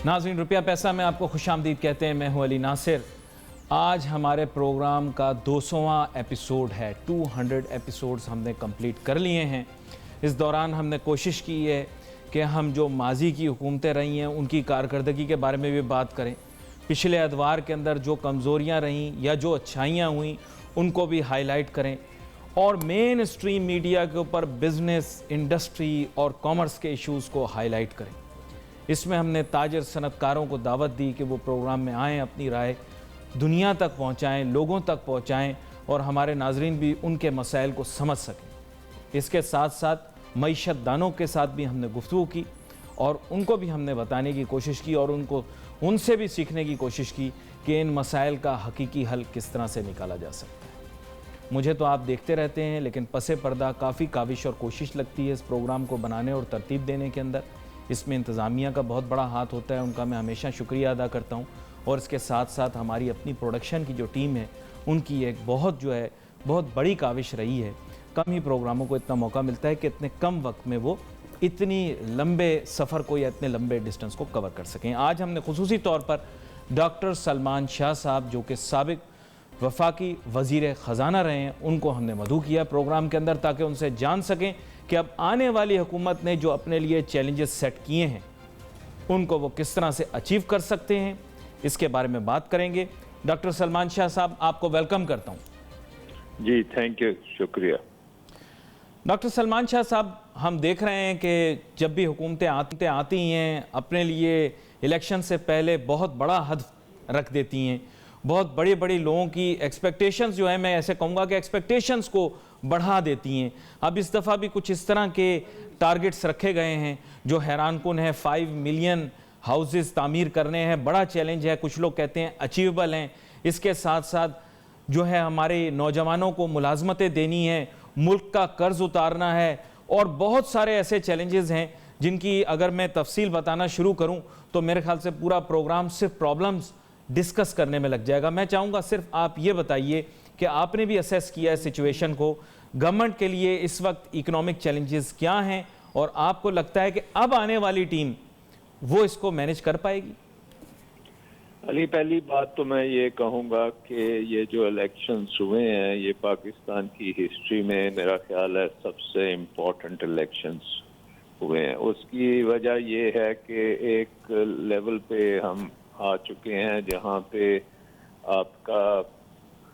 नाज़रीन, रुपया पैसा में आपको खुशामदीद कहते हैं। मैं हूं अली नासिर। आज हमारे प्रोग्राम का 200वां एपिसोड है। 200 एपिसोड्स हमने कंप्लीट कर लिए हैं। इस दौरान हमने कोशिश की है कि हम जो माजी की हुकूमतें रही हैं उनकी कारकर्दगी के बारे में भी बात करें, पिछले अदवार के अंदर जो कमज़ोरियाँ रहीं या जो अच्छाइयाँ हुई उनको भी हाईलाइट करें, और मेन स्ट्रीम मीडिया के ऊपर बिज़नेस, इंडस्ट्री और कॉमर्स के इश्यूज़ को हाईलाइट करें। इसमें हमने ताजर सनतकारों को दावत दी कि वो प्रोग्राम में आएँ, अपनी राय दुनिया तक पहुँचाएँ, लोगों तक पहुँचाएँ और हमारे नाजरीन भी उनके मसाइल को समझ सकें। इसके साथ साथ मईशत दानों के साथ भी हमने गुफ्तगू की और उनको भी हमने बताने की कोशिश की और उनसे भी सीखने की कोशिश की कि इन मसाइल का हकीकी हल किस तरह से निकाला जा सकता है। मुझे तो आप देखते रहते हैं, लेकिन पसे पर्दा काफ़ी काविश और कोशिश लगती है इस प्रोग्राम को बनाने और तरतीब देने के अंदर। इसमें इंतज़ामिया का बहुत बड़ा हाथ होता है, उनका मैं हमेशा शुक्रिया अदा करता हूँ। और इसके साथ साथ हमारी अपनी प्रोडक्शन की जो टीम है उनकी एक बहुत बड़ी काविश रही है। कम ही प्रोग्रामों को इतना मौका मिलता है कि इतने कम वक्त में वो इतनी लंबे सफ़र को या इतने लंबे डिस्टेंस को कवर कर सकें। आज हमने खुसूसी तौर पर डॉक्टर सलमान शाह साहब, जो कि साबिक वफाकी वज़ीर ख़जाना रहे हैं, उनको हमने मदऊ किया प्रोग्राम के अंदर ताकि उनसे जान सकें कि अब आने वाली हुकूमत ने जो अपने लिए चैलेंजेस सेट किए हैं उनको वो किस तरह से अचीव कर सकते हैं। इसके बारे में बात करेंगे। डॉक्टर सलमान शाह साहब, आपको वेलकम करता हूँ। जी, थैंक यू, शुक्रिया। डॉक्टर सलमान शाह साहब, हम देख रहे हैं कि जब भी हुकूमतें आती हैं अपने लिए इलेक्शन से पहले बहुत बड़ा हदफ रख देती हैं, बहुत बड़ी लोगों की एक्सपेक्टेशंस जो है, मैं ऐसे कहूँगा कि एक्सपेक्टेशंस को बढ़ा देती हैं। अब इस दफ़ा भी कुछ इस तरह के टारगेट्स रखे गए हैं जो हैरान कुन है। 5 मिलियन हाउसेस तामीर करने हैं, बड़ा चैलेंज है। कुछ लोग कहते हैं अचीवेबल हैं। इसके साथ साथ जो है हमारे नौजवानों को मुलाजमतें देनी है, मुल्क का कर्ज उतारना है और बहुत सारे ऐसे चैलेंजेस हैं जिनकी अगर मैं तफसील बताना शुरू करूं तो मेरे ख्याल से पूरा प्रोग्राम सिर्फ प्रॉब्लम्स डिस्कस करने में लग जाएगा। मैं चाहूँगा सिर्फ आप ये बताइए कि आपने भी असेस किया है सिचुएशन को, गवर्नमेंट के लिए इस वक्त इकोनॉमिक चैलेंजेस क्या हैं और आपको लगता है कि अब आने वाली टीम वो इसको मैनेज कर पाएगी? अली, पहली बात तो मैं ये कहूँगा कि ये जो इलेक्शंस हुए हैं ये पाकिस्तान की हिस्ट्री में मेरा ख्याल है सबसे इम्पोर्टेंट इलेक्शंस हुए हैं। उसकी वजह ये है कि एक लेवल पे हम आ चुके हैं जहाँ पे आपका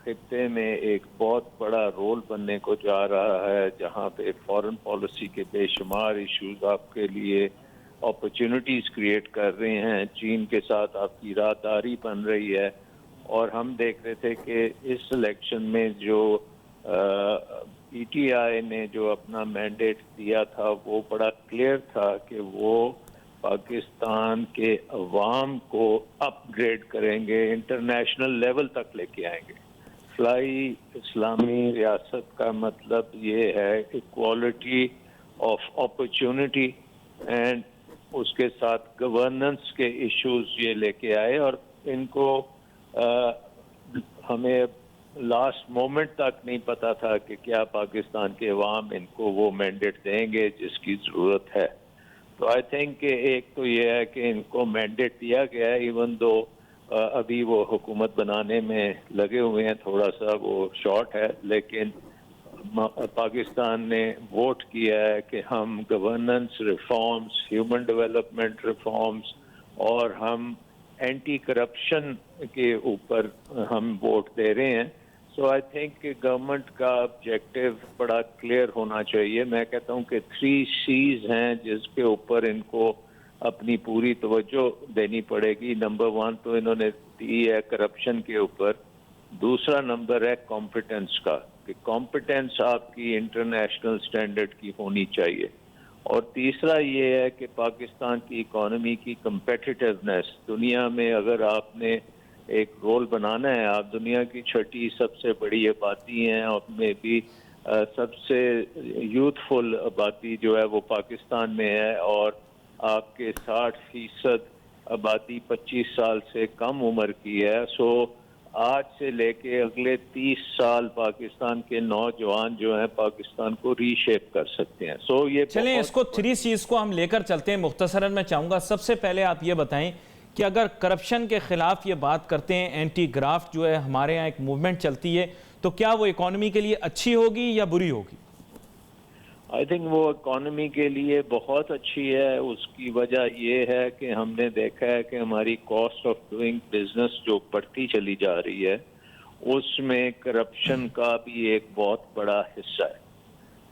खित्ते में एक बहुत बड़ा रोल बनने को जा रहा है, जहाँ पे फॉरेन पॉलिसी के बेशुमार इश्यूज आपके लिए अपॉर्चुनिटीज़ क्रिएट कर रहे हैं। चीन के साथ आपकी राहदारी बन रही है और हम देख रहे थे कि इस इलेक्शन में जो पीटीआई ने जो अपना मैंडेट दिया था वो बड़ा क्लियर था कि वो पाकिस्तान के अवाम को अपग्रेड करेंगे, इंटरनेशनल लेवल तक लेके आएंगे। फ्लाई इस्लामी रियासत का मतलब ये है इक्वालिटी ऑफ अपॉर्चुनिटी एंड उसके साथ गवर्नेंस के इश्यूज ये लेके आए और इनको हमें लास्ट मोमेंट तक नहीं पता था कि क्या पाकिस्तान के अवाम इनको वो मैंडेट देंगे जिसकी ज़रूरत है। तो आई थिंक एक तो ये है कि इनको मैंडेट दिया गया है, इवन दो अभी वो हुकूमत बनाने में लगे हुए हैं, थोड़ा सा वो शॉर्ट है, लेकिन पाकिस्तान ने वोट किया है कि हम governance reforms, human development reforms और हम एंटी करप्शन के ऊपर हम वोट दे रहे हैं। सो आई थिंक गवर्नमेंट का ऑब्जेक्टिव बड़ा क्लियर होना चाहिए। मैं कहता हूँ कि 3 C's हैं जिसके ऊपर इनको अपनी पूरी तवज्जो देनी पड़ेगी। नंबर 1 तो इन्होंने दी है करप्शन के ऊपर, दूसरा नंबर है कॉम्पिटेंस का, कि कॉम्पिटेंस आपकी इंटरनेशनल स्टैंडर्ड की होनी चाहिए, और तीसरा ये है कि पाकिस्तान की इकॉनमी की कम्पेटिटिवनेस, दुनिया में अगर आपने एक रोल बनाना है, आप दुनिया की 6ठी सबसे बड़ी आबादी हैं और में भी सबसे यूथफुल आबादी जो है वो पाकिस्तान में है, और आपके 60% आबादी 25 साल से कम उम्र की है। सो आज से लेके अगले 30 साल पाकिस्तान के नौजवान जो हैं पाकिस्तान को रीशेप कर सकते हैं। ये चलें, इसको 3 C's को हम लेकर चलते हैं मुख्तसरन। मैं चाहूँगा सबसे पहले आप ये बताएं कि अगर करप्शन के ख़िलाफ़ ये बात करते हैं, एंटी ग्राफ्ट जो है हमारे यहाँ एक मूवमेंट चलती है, तो क्या वो इकॉनमी के लिए अच्छी होगी या बुरी होगी? आई थिंक वो इकॉनमी के लिए बहुत अच्छी है। उसकी वजह ये है कि हमने देखा है कि हमारी कॉस्ट ऑफ डूइंग बिजनेस जो बढ़ती चली जा रही है, उसमें करप्शन का भी एक बहुत बड़ा हिस्सा है।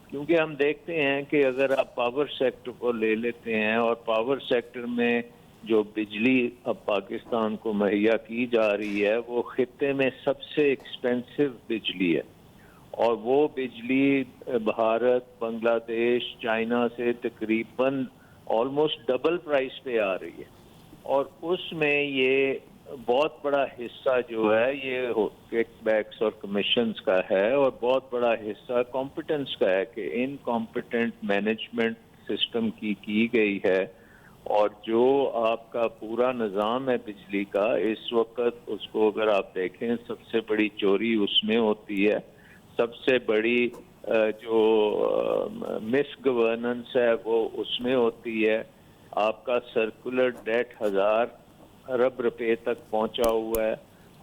क्योंकि हम देखते हैं कि अगर आप पावर सेक्टर को ले लेते हैं, और पावर सेक्टर में जो बिजली अब पाकिस्तान को मुहैया की जा रही है, वो खित्ते में सबसे एक्सपेंसिव बिजली है। और वो बिजली भारत, बांग्लादेश, चाइना से तकरीबन ऑलमोस्ट डबल प्राइस पे आ रही है। और उसमें ये बहुत बड़ा हिस्सा जो है ये किकबैक्स और कमीशंस का है, और बहुत बड़ा हिस्सा कॉम्पिटेंस का है कि इनकॉम्पिटेंट मैनेजमेंट सिस्टम की गई है। और जो आपका पूरा निज़ाम है बिजली का इस वक्त, उसको अगर आप देखें, सबसे बड़ी चोरी उसमें होती है। सबसे बड़ी जो मिस गवर्नेंस है वो उसमें होती है। आपका सर्कुलर डेट 1000 अरब रुपए तक पहुंचा हुआ है।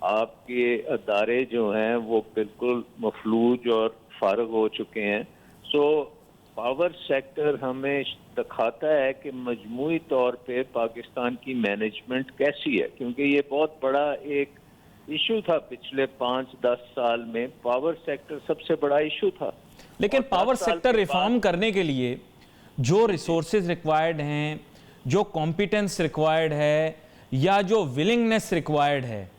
आपके अदारे जो हैं वो बिल्कुल मफलूज और फारग हो चुके हैं। सो पावर सेक्टर हमें दिखाता है कि मजमूई तौर पे पाकिस्तान की मैनेजमेंट कैसी है, क्योंकि ये बहुत बड़ा एक इशू था पिछले 5-10 साल में। पावर सेक्टर सबसे बड़ा इशू था। लेकिन पावर सेक्टर रिफॉर्म करने के लिए जो रिसोर्सेज रिक्वायर्ड हैं, जो कॉम्पिटेंस रिक्वायर्ड है, या जो विलिंगनेस रिक्वायर्ड है,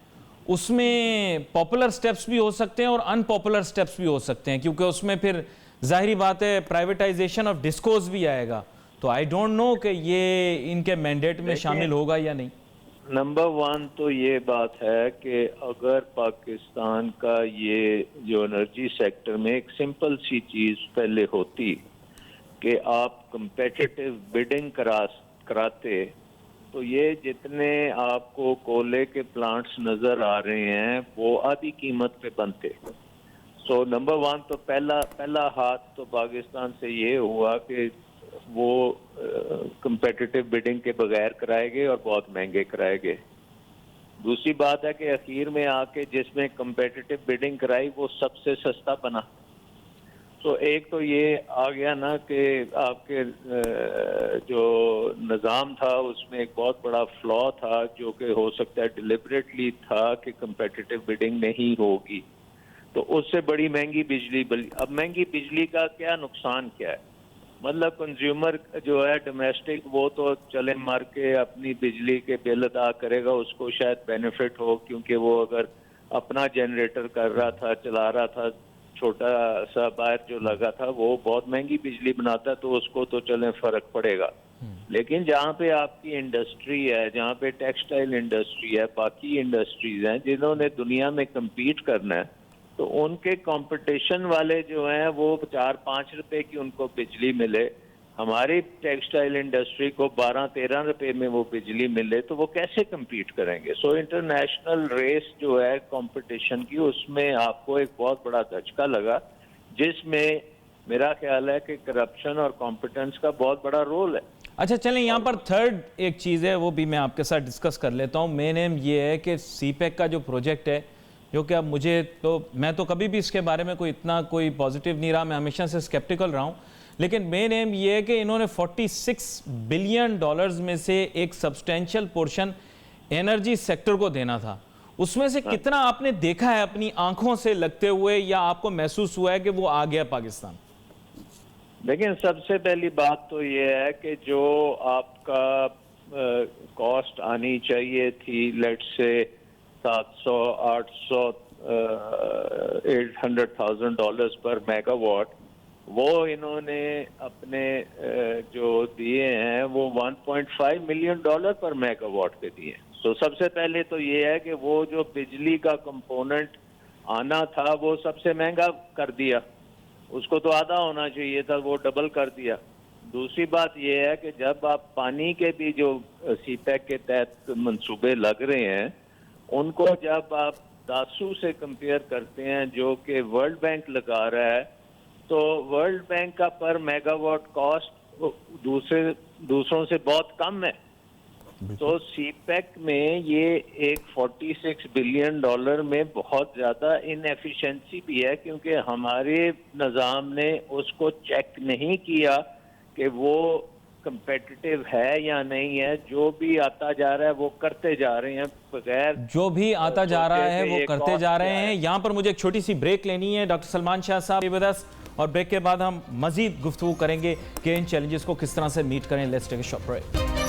उसमें पॉपुलर स्टेप्स भी हो सकते हैं और अनपॉपुलर स्टेप्स भी हो सकते हैं, क्योंकि उसमें फिर जाहिर बात है प्राइवेटाइजेशन ऑफ डिस्कोज भी आएगा। तो आई डोंट नो कि ये इनके मैंडेट में शामिल होगा या नहीं। नंबर 1 तो ये बात है कि अगर पाकिस्तान का ये जो एनर्जी सेक्टर में एक सिंपल सी चीज पहले होती कि आप कंपेटिटिव बिडिंग कराते, तो ये जितने आपको कोयले के प्लांट्स नजर आ रहे हैं वो आधी कीमत पे बनते। सो नंबर 1 तो पहला हाथ तो पाकिस्तान से ये हुआ कि वो कंपेटिटिव बिडिंग के बगैर कराए गए और बहुत महंगे कराए गए। दूसरी बात है कि आखिर में आके जिसमें कंपेटिटिव बिडिंग कराई वो सबसे सस्ता बना। तो एक तो ये आ गया ना कि आपके जो निज़ाम था उसमें एक बहुत बड़ा फ्लॉ था, जो कि हो सकता है डिलिबरेटली था कि कंपेटिटिव बिडिंग नहीं होगी। तो उससे बड़ी महंगी बिजली अब महंगी बिजली का क्या नुकसान क्या है? मतलब कंज्यूमर जो है डोमेस्टिक, वो तो चले मार के अपनी बिजली के बिल अदा करेगा, उसको शायद बेनिफिट हो, क्योंकि वो अगर अपना जनरेटर कर रहा था, चला रहा था, छोटा सा बाहर जो लगा था, वो बहुत महंगी बिजली बनाता है, तो उसको तो चले फर्क पड़ेगा। लेकिन जहाँ पे आपकी इंडस्ट्री है, जहाँ पे टेक्सटाइल इंडस्ट्री है, बाकी इंडस्ट्रीज हैं जिन्होंने दुनिया में कम्पीट करना है, तो उनके कंपटीशन वाले जो हैं वो 4-5 रुपए की उनको बिजली मिले, हमारी टेक्सटाइल इंडस्ट्री को 12-13 रुपए में वो बिजली मिले, तो वो कैसे कम्पीट करेंगे? सो इंटरनेशनल रेस जो है कंपटीशन की, उसमें आपको एक बहुत बड़ा धचका लगा, जिसमें मेरा ख्याल है कि करप्शन और कॉम्पिटेंस का बहुत बड़ा रोल है। अच्छा, चलें, यहाँ पर थर्ड एक चीज़ है, वो भी मैं आपके साथ डिस्कस कर लेता हूँ। मेन एम ये है कि सीपेक का जो प्रोजेक्ट है, जो कि अब मैं तो कभी भी इसके बारे में कोई पॉजिटिव नहीं रहा, मैं हमेशा से स्केप्टिकल रहा हूँ। लेकिन मेन एम ये है कि इन्होंने $46 बिलियन में से एक सब्सटेंशियल पोर्शन एनर्जी सेक्टर को देना था। उसमें से कितना आपने देखा है अपनी आंखों से लगते हुए, या आपको महसूस हुआ है कि वो आ गया पाकिस्तान? लेकिन सबसे पहली बात तो ये है कि जो आपका कॉस्ट आनी चाहिए थी, लेट्स से $700, $800, $800,000 पर मेगावाट, वो इन्होंने अपने जो दिए हैं वो $1.5 मिलियन पर मेगावाट पे दिए। तो सबसे पहले तो ये है कि वो जो बिजली का कंपोनेंट आना था वो सबसे महंगा कर दिया, उसको तो आधा होना चाहिए था, वो डबल कर दिया। दूसरी बात यह है कि जब आप पानी के भी जो सीपेक के तहत मंसूबे लग रहे हैं, उनको जब आप दासू से कंपेयर करते हैं जो कि वर्ल्ड बैंक लगा रहा है, तो वर्ल्ड बैंक का पर मेगावाट कॉस्ट दूसरों से बहुत कम है। तो सीपैक में ये एक $46 बिलियन में बहुत ज़्यादा इनएफिशिएंसी भी है, क्योंकि हमारे निज़ाम ने उसको चेक नहीं किया कि वो कंपेटिटिव है या नहीं है। जो भी आता जा रहा है वो करते जा रहे हैं बगैर जो भी आता जा रहा है वो करते जा रहे हैं। हैं। यहाँ पर मुझे एक छोटी सी ब्रेक लेनी है। डॉक्टर सलमान शाह साहब विद अस, और ब्रेक के बाद हम मजीद गुफ्तगू करेंगे कि इन चैलेंजेस को किस तरह से मीट करें। Let's take a short break.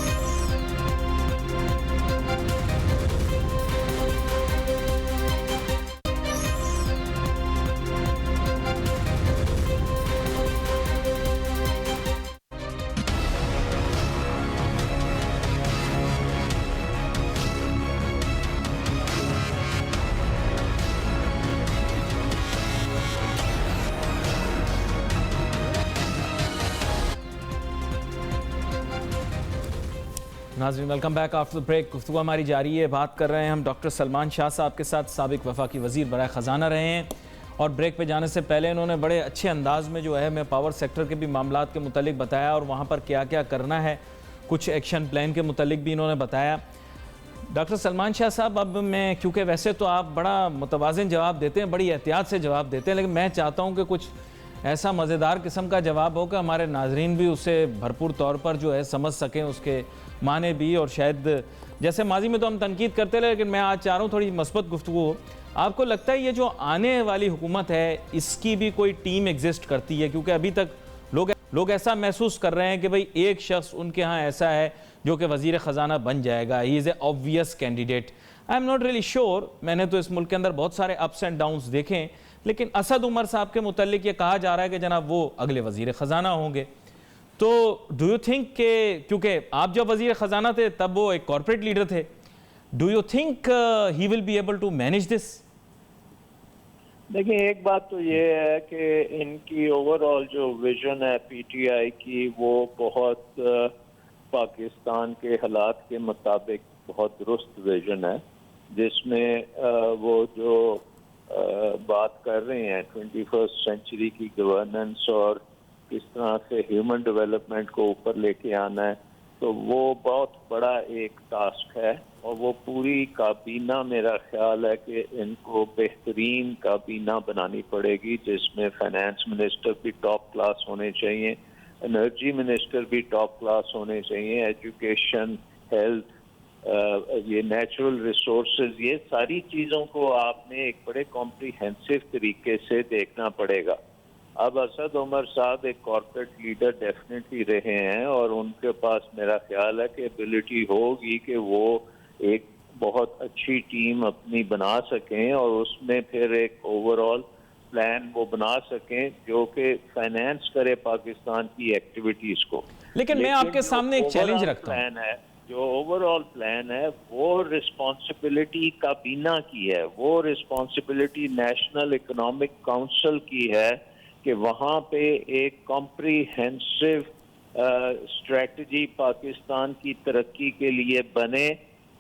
नाज़रीन, welcome back after the break. गुफ्तगू हमारी जारी है। बात कर रहे हैं हम डॉक्टर सलमान शाह साहब के साथ, साबिक वफाकी वज़ीर बराए ख़जाना रहे हैं। और ब्रेक पे जाने से पहले इन्होंने बड़े अच्छे अंदाज में जो है हमें पावर सेक्टर के भी मामलात के मुतालिक बताया और वहाँ पर क्या क्या करना है, कुछ एक्शन प्लान के मुतालिक भी इन्होंने बताया। डॉक्टर सलमान शाह साहब, अब मैं, क्योंकि वैसे तो आप बड़ा मुतवाज़िन जवाब देते हैं, बड़ी एहतियात से जवाब देते हैं, लेकिन मैं चाहता हूँ कि कुछ ऐसा मज़ेदार किस्म का जवाब हो कि हमारे नाजरीन भी उसे भरपूर तौर पर जो है समझ सकें, उसके माने भी। और शायद जैसे माजी में तो हम तनकीद करते रहे, लेकिन मैं आज चाह रहा हूँ थोड़ी मस्बत गुफ्तगू हो। आपको लगता है ये जो आने वाली हुकूमत है इसकी भी कोई टीम एग्जिस्ट करती है? क्योंकि अभी तक लोग ऐसा महसूस कर रहे हैं कि भाई एक शख्स उनके यहाँ ऐसा है जो कि वज़ीर ख़जाना बन जाएगा, he is a obvious candidate. I am not really sure. मैंने तो इस मुल्क के अंदर बहुत सारे अप्स एंड डाउन्स देखें, लेकिन असद उमर साहब के मुतालिक ये कहा जा रहा है कि जनाब वो अगले वज़ीर ख़जाना होंगे। तो डू यू थिंक के, क्योंकि आप जब वज़ीर ख़जाना थे तब वो एक कॉर्पोरेट लीडर थे, do you think he will be able to manage this? देखिए, एक बात तो ये है कि इनकी ओवरऑल जो विजन है पीटीआई की, वो बहुत पाकिस्तान के हालात के मुताबिक बहुत दुरुस्त विजन है, जिसमें वो जो बात कर रहे हैं 21st सेंचुरी की गवर्नेंस और किस तरह से ह्यूमन डेवलपमेंट को ऊपर लेके आना है, तो वो बहुत बड़ा एक टास्क है। और वो पूरी काबीना, मेरा ख्याल है कि इनको बेहतरीन काबीना बनानी पड़ेगी, जिसमें फाइनेंस मिनिस्टर भी टॉप क्लास होने चाहिए, एनर्जी मिनिस्टर भी टॉप क्लास होने चाहिए, एजुकेशन, हेल्थ, ये नेचुरल रिसोर्सेज, ये सारी चीज़ों को आपने एक बड़े कॉम्प्रिहेंसिव तरीके से देखना पड़ेगा। अब असद उमर साहब एक कॉर्पोरेट लीडर डेफिनेटली रहे हैं और उनके पास मेरा ख्याल है कि एबिलिटी होगी कि वो एक बहुत अच्छी टीम अपनी बना सकें और उसमें फिर एक ओवरऑल प्लान वो बना सकें जो कि फाइनेंस करे पाकिस्तान की एक्टिविटीज़ को। लेकिन मैं आपके सामने एक चैलेंज रखता हूं। जो ओवरऑल प्लान है वो रिस्पॉन्सिबिलिटी काबीना की है, वो रिस्पॉन्सिबिलिटी नेशनल इकोनॉमिक काउंसिल की है कि वहाँ पे एक कॉम्प्रिहेंसिव स्ट्रेटजी पाकिस्तान की तरक्की के लिए बने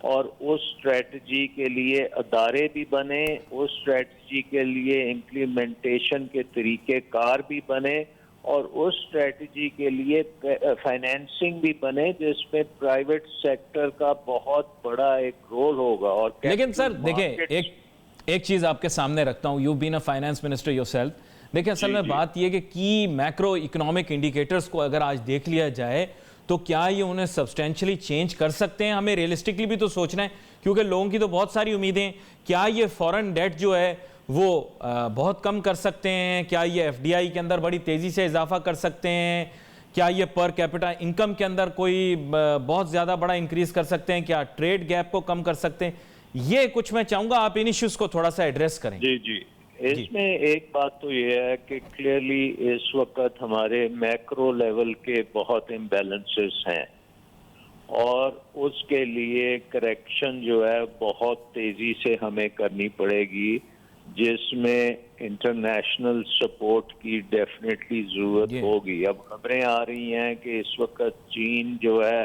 और उस स्ट्रेटजी के लिए अदारे भी बने, उस स्ट्रेटजी के लिए इम्प्लीमेंटेशन के तरीके कार भी बने और उस स्ट्रेटजी के लिए फाइनेंसिंग भी बने, जिसमें प्राइवेट सेक्टर का बहुत बड़ा एक रोल होगा। और लेकिन सर देखिए, एक चीज आपके सामने रखता हूं, you been a finance minister yourself. देखिए, असल में बात यह कि की मैक्रो इकोनॉमिक इंडिकेटर्स को अगर आज देख लिया जाए तो क्या ये उन्हें सब्सटेंशियली चेंज कर सकते हैं? हमें रियलिस्टिकली भी तो सोचना है, क्योंकि लोगों की तो बहुत सारी उम्मीदें। क्या ये फॉरेन डेट जो है वो बहुत कम कर सकते हैं? क्या ये एफडीआई के अंदर बड़ी तेज़ी से इजाफा कर सकते हैं? क्या ये पर कैपिटा इनकम के अंदर कोई बहुत ज़्यादा बड़ा इंक्रीज कर सकते हैं? क्या ट्रेड गैप को कम कर सकते हैं? ये कुछ मैं चाहूँगा आप इन इश्यूज़ को थोड़ा सा एड्रेस करें। जी जी, इसमें एक बात तो ये है कि क्लियरली इस वक्त हमारे मैक्रो लेवल के बहुत इम्बैलेंसेस हैं और उसके लिए करेक्शन जो है बहुत तेज़ी से हमें करनी पड़ेगी, जिसमें इंटरनेशनल सपोर्ट की डेफिनेटली ज़रूरत होगी। अब खबरें आ रही हैं कि इस वक्त चीन जो है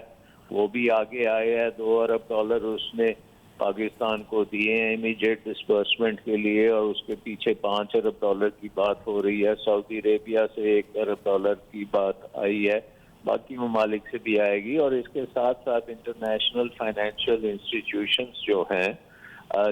वो भी आगे आया है, $2 अरब उसने पाकिस्तान को दिए हैं इमीडिएट डिस्बर्समेंट के लिए और उसके पीछे $5 अरब की बात हो रही है। सऊदी अरेबिया से $1 अरब की बात आई है। बाकी ममालिक से भी आएगी, और इसके साथ साथ इंटरनेशनल फाइनेंशियल इंस्टीट्यूशंस जो हैं,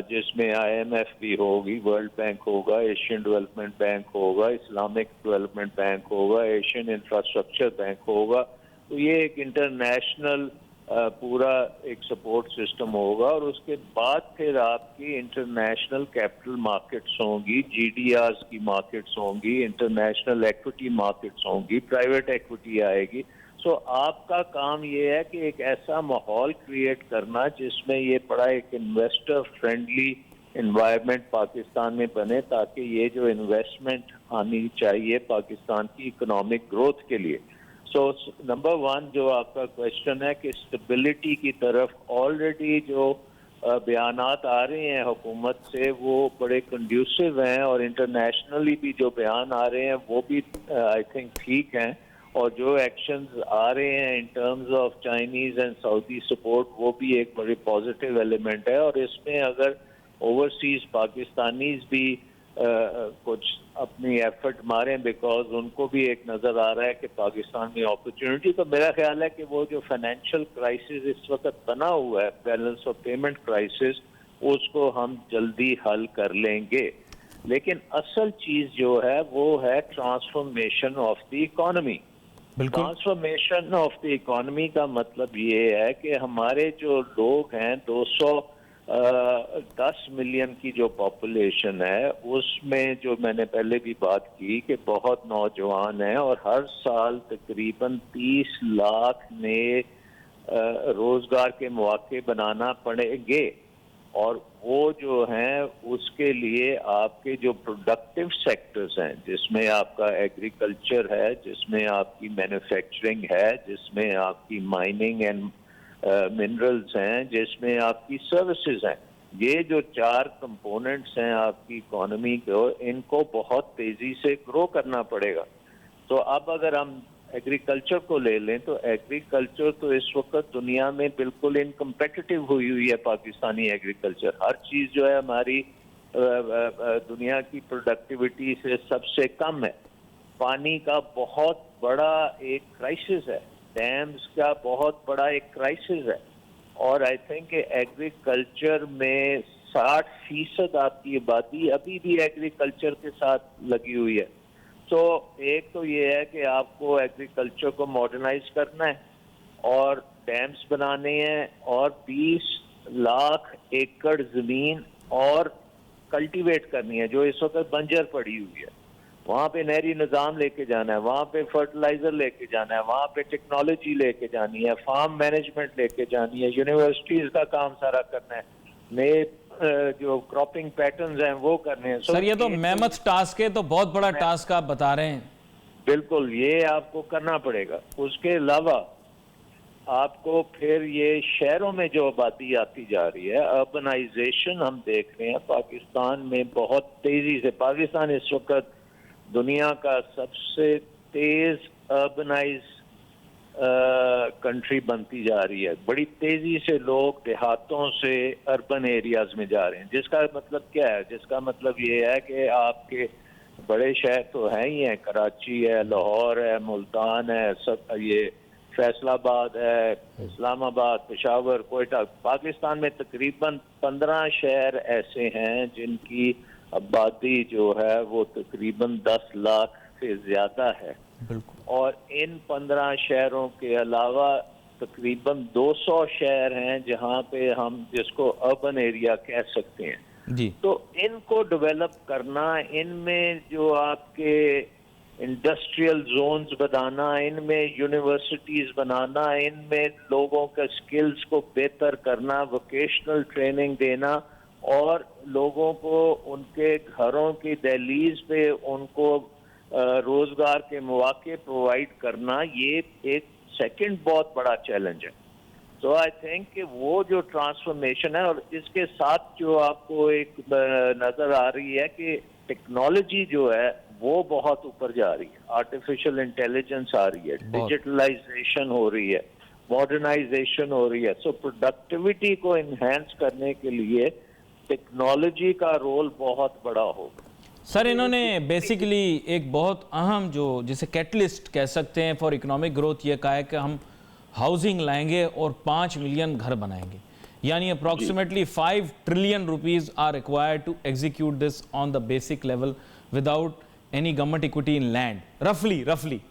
जिसमें IMF भी होगी, वर्ल्ड बैंक होगा, एशियन डेवलपमेंट बैंक होगा, इस्लामिक डेवलपमेंट बैंक होगा, एशियन इंफ्रास्ट्रक्चर बैंक होगा। तो ये एक इंटरनेशनल पूरा एक सपोर्ट सिस्टम होगा। और उसके बाद फिर आपकी इंटरनेशनल कैपिटल मार्केट्स होंगी, GDRs की मार्केट्स होंगी, इंटरनेशनल इक्विटी मार्केट्स होंगी, प्राइवेट इक्विटी आएगी। सो आपका काम ये है कि एक ऐसा माहौल क्रिएट करना जिसमें ये बड़ा एक इन्वेस्टर फ्रेंडली इन्वायरमेंट पाकिस्तान में बने, ताकि ये जो इन्वेस्टमेंट आनी चाहिए पाकिस्तान की इकोनॉमिक ग्रोथ के लिए। सो नंबर वन जो आपका क्वेश्चन है कि स्टेबिलिटी की तरफ ऑलरेडी जो बयानात आ रहे हैं हुकूमत से वो बड़े कंड्यूसिव हैं, और इंटरनेशनली भी जो बयान आ रहे हैं वो भी आई थिंक ठीक हैं, और जो एक्शंस आ रहे हैं in terms of Chinese and Saudi support वो भी एक बड़ी पॉजिटिव एलिमेंट है। और इसमें अगर ओवरसीज पाकिस्तानीज भी कुछ अपनी एफर्ट मारें, बिकॉज उनको भी एक नज़र आ रहा है कि पाकिस्तान में अपॉर्चुनिटी, तो मेरा ख्याल है कि वो जो फाइनेंशियल क्राइसिस इस वक्त बना हुआ है, बैलेंस ऑफ पेमेंट क्राइसिस, उसको हम जल्दी हल कर लेंगे। लेकिन असल चीज़ जो है वो है transformation of the economy. Transformation of the economy का मतलब ये है कि हमारे जो लोग हैं 210 मिलियन की जो पॉपुलेशन है, उसमें जो मैंने पहले भी बात की कि बहुत नौजवान हैं, और हर साल तकरीबन 30 लाख नए रोजगार के मौके बनाना पड़ेंगे। और वो जो हैं उसके लिए आपके जो प्रोडक्टिव सेक्टर्स हैं, जिसमें आपका एग्रीकल्चर है, जिसमें आपकी मैन्युफैक्चरिंग है, जिसमें आपकी माइनिंग एंड मिनरल्स हैं, जिसमें आपकी सर्विसेज हैं, ये जो 4 कंपोनेंट्स हैं आपकी इकोनॉमी को, इनको बहुत तेजी से ग्रो करना पड़ेगा। तो अब अगर हम एग्रीकल्चर को ले लें तो एग्रीकल्चर तो इस वक्त दुनिया में बिल्कुल इनकम्पिटिटिव हुई हुई है। पाकिस्तानी एग्रीकल्चर हर चीज़ जो है हमारी दुनिया की प्रोडक्टिविटी से सबसे कम है। पानी का बहुत बड़ा एक क्राइसिस है, डैम्स का बहुत बड़ा एक क्राइसिस है, और आई थिंक एग्रीकल्चर में 60% आपकी आबादी अभी भी एग्रीकल्चर के साथ लगी हुई है। तो एक तो ये है कि आपको एग्रीकल्चर को मॉडर्नाइज करना है और डैम्स बनाने हैं, और 20 लाख एकड़ जमीन और कल्टीवेट करनी है जो इस वक्त बंजर पड़ी हुई है। वहाँ पे नहरी निज़ाम लेके जाना है, वहाँ पे फर्टिलाइजर लेके जाना है, वहाँ पे टेक्नोलॉजी लेके जानी है, फार्म मैनेजमेंट लेके जानी है, यूनिवर्सिटीज का काम सारा करना है, नए जो क्रॉपिंग पैटर्न्स हैं वो करने हैं। सर ये तो मेहमत टास्क है, तो बहुत बड़ा टास्क आप बता रहे हैं। बिल्कुल, ये आपको करना पड़ेगा। उसके अलावा आपको फिर ये शहरों में जो आबादी आती जा रही है, अर्बनाइजेशन हम देख रहे हैं पाकिस्तान में बहुत तेजी से। पाकिस्तान इस वक्त दुनिया का सबसे तेज अर्बनाइज कंट्री बनती जा रही है। बड़ी तेजी से लोग देहातों से अर्बन एरियाज में जा रहे हैं। जिसका मतलब क्या है? जिसका मतलब ये है कि आपके बड़े शहर तो हैं ही हैं, कराची है, लाहौर है, मुल्तान है, सब ये फैसलाबाद है, इस्लामाबाद, पेशावर, कोयटा। पाकिस्तान में तकरीबन 15 शहर ऐसे हैं जिनकी आबादी जो है वो तकरीबन 10 लाख से ज्यादा है। और इन 15 शहरों के अलावा तकरीबन 200 शहर हैं जहां पे हम जिसको अर्बन एरिया कह सकते हैं जी। तो इनको डेवलप करना, इनमें जो आपके इंडस्ट्रियल जोन्स बनाना, इनमें यूनिवर्सिटीज बनाना, इनमें लोगों के स्किल्स को बेहतर करना, वोकेशनल ट्रेनिंग देना, और लोगों को उनके घरों की दहलीज पे उनको रोजगार के मौके प्रोवाइड करना, ये एक सेकंड बहुत बड़ा चैलेंज है। तो आई थिंक कि वो जो ट्रांसफॉर्मेशन है, और इसके साथ जो आपको एक नजर आ रही है कि टेक्नोलॉजी जो है वो बहुत ऊपर जा रही है, आर्टिफिशियल इंटेलिजेंस आ रही है, डिजिटलाइजेशन हो रही है, मॉडर्नाइजेशन हो रही है। सो प्रोडक्टिविटी को इन्हेंस करने के लिए टेक्नोलॉजी का रोल बहुत बड़ा होगा। सर इन्होंने बेसिकली एक बहुत अहम जो जिसे कैटलिस्ट कह सकते हैं फॉर इकोनॉमिक ग्रोथ ये कहा है कि हम हाउसिंग लाएंगे और 5 मिलियन घर बनाएंगे, यानी approximately 5 trillion rupees are required to execute this on the basic level without any government equity in land. रफली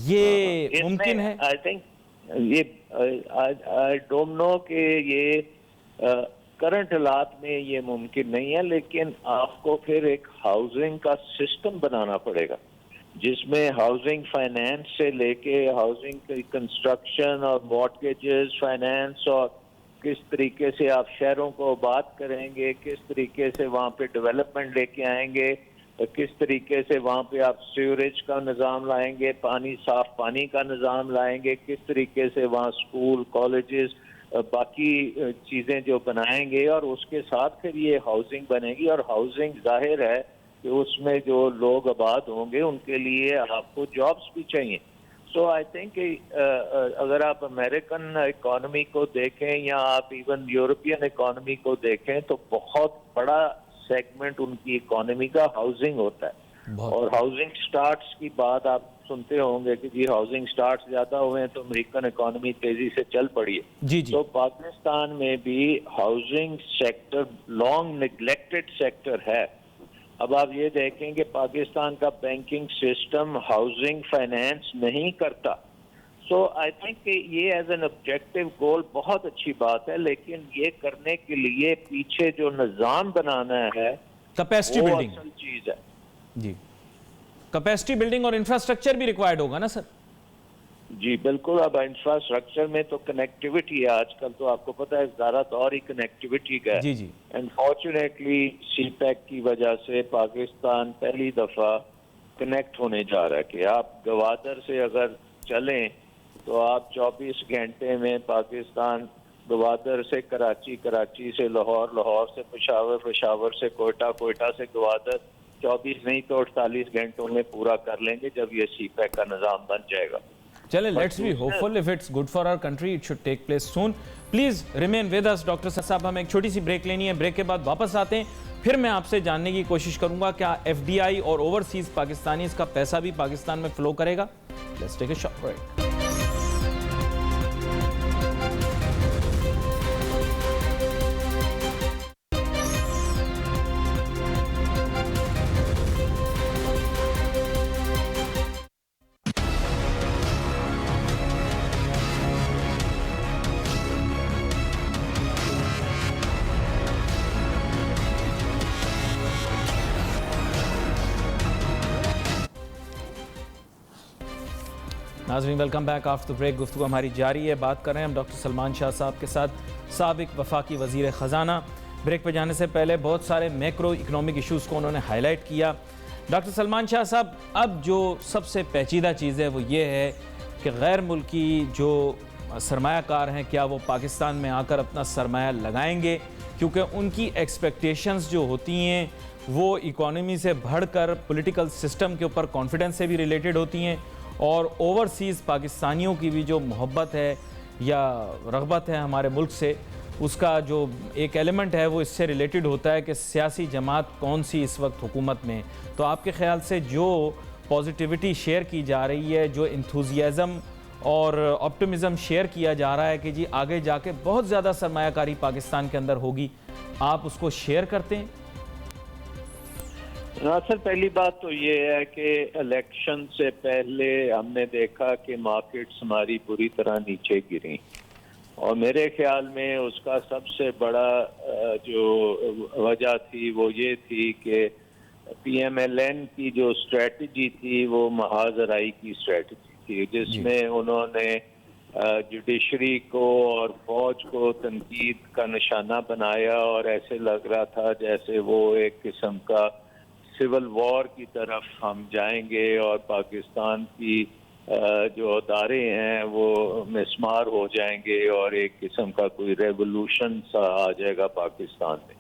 ये मुमकिन है? आई थिंक ये आई डोंट नो कि ये करंट हालात में ये मुमकिन नहीं है, लेकिन आपको फिर एक हाउसिंग का सिस्टम बनाना पड़ेगा जिसमें हाउसिंग फाइनेंस से लेके हाउसिंग की कंस्ट्रक्शन और मॉर्टगेजेस फाइनेंस और किस तरीके से आप शहरों को आबाद करेंगे, किस तरीके से वहाँ पे डेवलपमेंट लेके आएंगे, किस तरीके से वहाँ पे आप सीवरेज का निज़ाम लाएंगे, साफ पानी का निज़ाम लाएंगे, किस तरीके से वहाँ स्कूल कॉलेजेस बाकी चीज़ें जो बनाएंगे, और उसके साथ फिर ये हाउसिंग बनेगी। और हाउसिंग जाहिर है कि उसमें जो लोग आबाद होंगे उनके लिए आपको जॉब्स भी चाहिए। सो आई थिंक अगर आप अमेरिकन इकोनॉमी को देखें या आप इवन यूरोपियन इकोनॉमी को देखें तो बहुत बड़ा सेगमेंट उनकी इकोनॉमी का हाउसिंग होता है। और हाउसिंग स्टार्ट्स की बात आप सुनते होंगे कि जी हाउसिंग स्टार्ट्स ज्यादा हुए हैं तो अमेरिकन इकोनॉमी तेजी से चल पड़ी है। जी। तो पाकिस्तान में भी housing sector long neglected sector है। अब आप ये देखें कि पाकिस्तान का बैंकिंग सिस्टम हाउसिंग फाइनेंस नहीं करता। सो आई थिंक ये एज एन ऑब्जेक्टिव गोल बहुत अच्छी बात है, लेकिन ये करने के लिए पीछे जो निज़ाम बनाना है कैपेसिटी वो बिल्डिंग असल चीज है। जी, कैपेसिटी बिल्डिंग और इंफ्रास्ट्रक्चर भी रिक्वायर्ड होगा ना सर? जी बिल्कुल। अब इंफ्रास्ट्रक्चर में तो कनेक्टिविटी है, आजकल तो आपको पता है ज़्यादा दौर ही कनेक्टिविटी का है। जी। अनफॉर्चुनेटली सीपैक की वजह से पाकिस्तान पहली दफ़ा कनेक्ट होने जा रहा है कि आप गवादर से अगर चलें तो आप 24 घंटे में पाकिस्तान गवादर से कराची, कराची से लाहौर, लाहौर से पेशावर, पेशावर से कोयटा, कोयटा से गवादर 24 नहीं तो 48 घंटों में पूरा कर लेंगे जब ये सीपैक का निज़ाम बन जाएगा। चले, let's be hopeful. If it's good for our country it should take place soon. Please remain with us. Doctor साहब हमें एक छोटी सी ब्रेक लेनी है, ब्रेक के बाद वापस आते हैं। फिर मैं आपसे जानने की कोशिश करूंगा क्या एफडीआई और ओवरसीज पाकिस्तानी इसका पैसा भी पाकिस्तान में फ्लो करेगा। Let's take a short break. नाज़रीन वेलकम बैक आफ्टर ब्रेक। गुफ्तगू हमारी जारी है। बात कर रहे हैं हम डॉक्टर सलमान शाह साहब के साथ, साबिक वफाकी वज़ीर ख़ज़ाना। ब्रेक पे जाने से पहले बहुत सारे मैक्रो इकनॉमिक इशूज़ को उन्होंने हाईलाइट किया। डॉक्टर सलमान शाह साहब, अब जो सबसे पेचीदा चीज़ है वो ये है कि गैर मुल्की जो सरमायाकार हैं क्या वो पाकिस्तान में आकर अपना सरमाया लगाएंगे, क्योंकि उनकी एक्सपेक्टेशंस जो होती हैं वो इकॉनमी से बढ़कर पॉलिटिकल सिस्टम के ऊपर कॉन्फिडेंस से भी रिलेटेड होती हैं, और ओवरसीज़ पाकिस्तानियों की भी जो मोहब्बत है या रग़बत है हमारे मुल्क से, उसका जो एक एलिमेंट है वो इससे रिलेटेड होता है कि सियासी जमात कौन सी इस वक्त हुकूमत में। तो आपके ख़्याल से जो पॉजिटिविटी शेयर की जा रही है, जो इंथुजियाज़म और ऑप्टिमिज़म शेयर किया जा रहा है कि जी आगे जाके बहुत ज़्यादा सरमायाकारी पाकिस्तान के अंदर होगी, आप उसको शेयर करते हैं? सर, पहली बात तो ये है कि इलेक्शन से पहले हमने देखा कि मार्केट्स हमारी पूरी तरह नीचे गिरी, और मेरे ख्याल में उसका सबसे बड़ा जो वजह थी वो ये थी कि पीएमएलएन की जो स्ट्रेटजी थी वो महाजराई की स्ट्रेटजी थी, जिसमें उन्होंने जुडिशरी को और फौज को तनकीद का निशाना बनाया, और ऐसे लग रहा था जैसे वो एक किस्म का सिविल वॉर की तरफ हम जाएंगे और पाकिस्तान की जो अदारे हैं वो मिसमार हो जाएंगे और एक किस्म का कोई रेवोल्यूशन सा आ जाएगा पाकिस्तान में।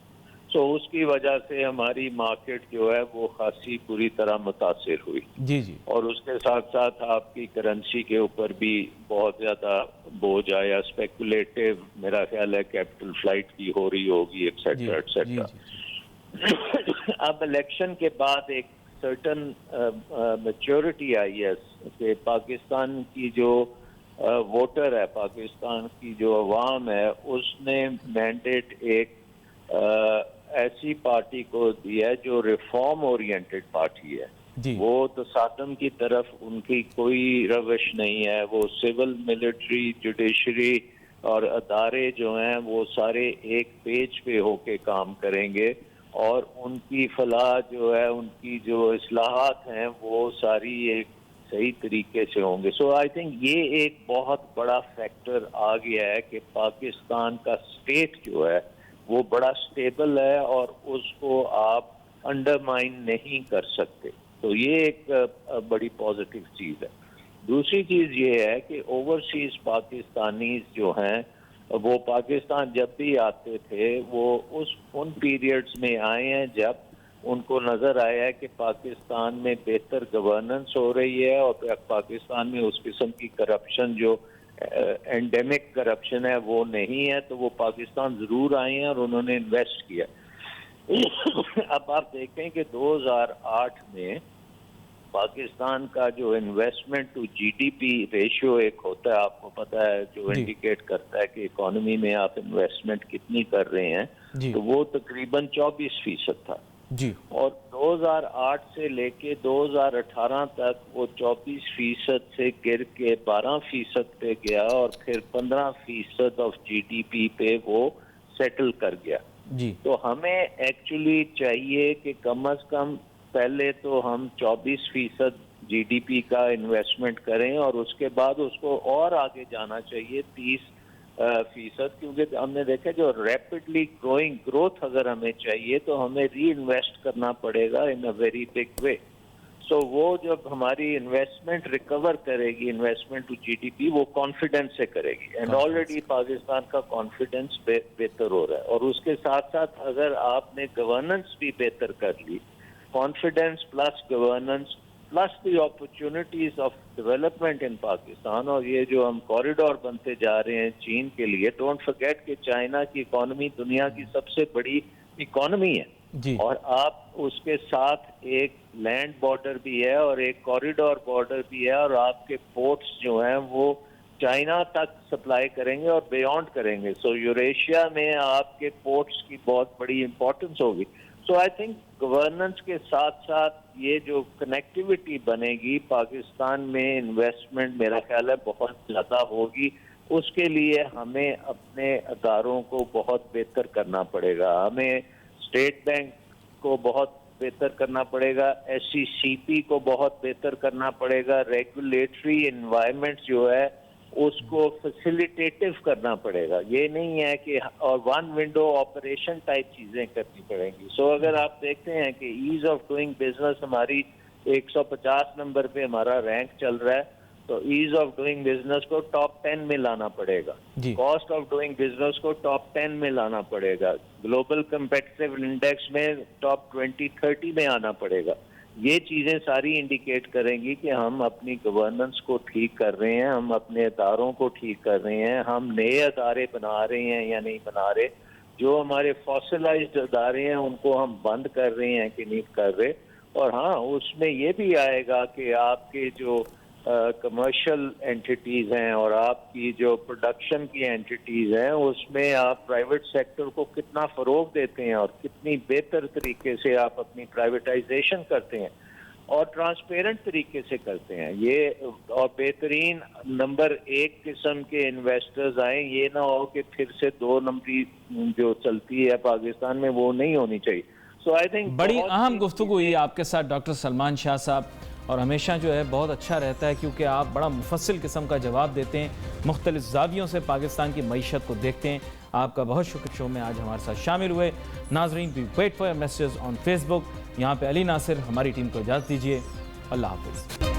सो उसकी वजह से हमारी मार्केट जो है वो खासी पूरी तरह मुतासिर हुई। जी। और उसके साथ साथ आपकी करेंसी के ऊपर भी बहुत ज़्यादा बोझ आया, स्पेकुलेटिव मेरा ख्याल है कैपिटल फ्लाइट की हो रही होगी, एक्सेट्रा एक्सेट्रा। अब इलेक्शन के बाद एक सर्टन मैच्योरिटी आई है कि पाकिस्तान की जो वोटर है, पाकिस्तान की जो अवाम है, उसने मैंडेट एक ऐसी पार्टी को दिया है जो रिफॉर्म ओरिएंटेड पार्टी है। जी। वो तसादम की तरफ उनकी कोई रविश नहीं है। वो सिविल, मिलिट्री, जुडिशरी और अदारे जो हैं वो सारे एक पेज पे होके काम करेंगे और उनकी फलाह जो है, उनकी जो इस्लाहात हैं वो सारी एक सही तरीके से होंगे। सो आई थिंक ये एक बहुत बड़ा फैक्टर आ गया है कि पाकिस्तान का स्टेट जो है वो बड़ा स्टेबल है और उसको आप अंडरमाइन नहीं कर सकते। तो ये एक बड़ी पॉजिटिव चीज़ है। दूसरी चीज़ ये है कि ओवरसीज पाकिस्तानीज जो हैं वो पाकिस्तान जब भी आते थे वो उन पीरियड्स में आए हैं जब उनको नज़र आया है कि पाकिस्तान में बेहतर गवर्नेंस हो रही है और पाकिस्तान में उस किस्म की करप्शन जो एंडेमिक करप्शन है वो नहीं है, तो वो पाकिस्तान ज़रूर आए हैं और उन्होंने इन्वेस्ट किया। अब आप देखें कि 2008 में पाकिस्तान का जो इन्वेस्टमेंट टू जीडीपी रेशियो एक होता है, आपको पता है, जो इंडिकेट करता है कि इकोनॉमी में आप इन्वेस्टमेंट कितनी कर रहे हैं, तो वो तकरीबन 24% था जी। और 2008 से लेके 2018 तक वो 24% से गिर के 12% पे गया और फिर 15% ऑफ जीडीपी पे वो सेटल कर गया जी। तो हमें एक्चुअली चाहिए कि कम से कम पहले तो हम 24% जीडीपी का इन्वेस्टमेंट करें और उसके बाद उसको और आगे जाना चाहिए 30%, क्योंकि हमने देखा जो रैपिडली ग्रोइंग ग्रोथ अगर हमें चाहिए तो हमें री इन्वेस्ट करना पड़ेगा इन अ वेरी बिग वे। सो वो जब हमारी इन्वेस्टमेंट रिकवर करेगी, इन्वेस्टमेंट टू जीडीपी, वो कॉन्फिडेंस से करेगी एंड ऑलरेडी पाकिस्तान का कॉन्फिडेंस बेहतर हो रहा है। और उसके साथ साथ अगर आपने गवर्नेंस भी बेहतर कर ली, confidence plus governance plus the opportunities of development in Pakistan, और ये जो हम कॉरिडोर बनते जा रहे हैं चीन के लिए, डोंट फॉरगेट कि चाइना की इकोनॉमी दुनिया की सबसे बड़ी इकोनॉमी है जी। और आप उसके साथ एक लैंड बॉर्डर भी है और एक कॉरिडोर बॉर्डर भी है और आपके पोर्ट्स जो हैं वो चाइना तक सप्लाई करेंगे और बियॉन्ड करेंगे। सो यूरेशिया में आपके पोर्ट्स की बहुत बड़ी इंपॉर्टेंस होगी। सो आई थिंक गवर्नेंस के साथ साथ ये जो कनेक्टिविटी बनेगी पाकिस्तान में, इन्वेस्टमेंट मेरा ख्याल है बहुत ज़्यादा होगी। उसके लिए हमें अपने अदारों को बहुत बेहतर करना पड़ेगा, हमें स्टेट बैंक को बहुत बेहतर करना पड़ेगा, SCCP को बहुत बेहतर करना पड़ेगा, रेगुलेटरी एनवायरनमेंट जो है उसको फैसिलिटेटिव करना पड़ेगा। ये नहीं है कि और वन विंडो ऑपरेशन टाइप चीज़ें करनी पड़ेंगी। सो अगर आप देखते हैं कि ईज ऑफ डूइंग बिजनेस हमारी 150 नंबर पे हमारा रैंक चल रहा है, तो ईज ऑफ डूइंग बिजनेस को टॉप 10 में लाना पड़ेगा, कॉस्ट ऑफ डूइंग बिजनेस को टॉप 10 में लाना पड़ेगा, ग्लोबल कम्पिटिटिव इंडेक्स में टॉप 20-30 में आना पड़ेगा। ये चीज़ें सारी इंडिकेट करेंगी कि हम अपनी गवर्नेंस को ठीक कर रहे हैं, हम अपने अदारों को ठीक कर रहे हैं, हम नए अदारे बना रहे हैं या नहीं बना रहे, जो हमारे फॉसिलाइज्ड अदारे हैं उनको हम बंद कर रहे हैं कि नहीं कर रहे। और हाँ, उसमें ये भी आएगा कि आपके जो कमर्शियल एंटिटीज़ हैं और आपकी जो प्रोडक्शन की एंटिटीज़ हैं उसमें आप प्राइवेट सेक्टर को कितना फ़रोग देते हैं और कितनी बेहतर तरीके से आप अपनी प्राइवेटाइजेशन करते हैं और ट्रांसपेरेंट तरीके से करते हैं। ये और बेहतरीन नंबर 1 किस्म के इन्वेस्टर्स आए, ये ना हो कि फिर से 2 नंबरी जो चलती है पाकिस्तान में वो नहीं होनी चाहिए। सो आई थिंक बड़ी अहम गुफ्तगू हुई आपके साथ डॉक्टर सलमान शाह साहब, और हमेशा जो है बहुत अच्छा रहता है क्योंकि आप बड़ा मुफस्सिल किस्म का जवाब देते हैं, मुख्तलिफ ज़ावियों से पाकिस्तान की मईशत को देखते हैं। आपका बहुत शुक्र शो में आज हमारे साथ शामिल हुए। नाजरीन, we wait for your messages on Facebook. यहाँ पे अली नासिर हमारी टीम को इजाज़त दीजिए। अल्लाह हाफ़िज़।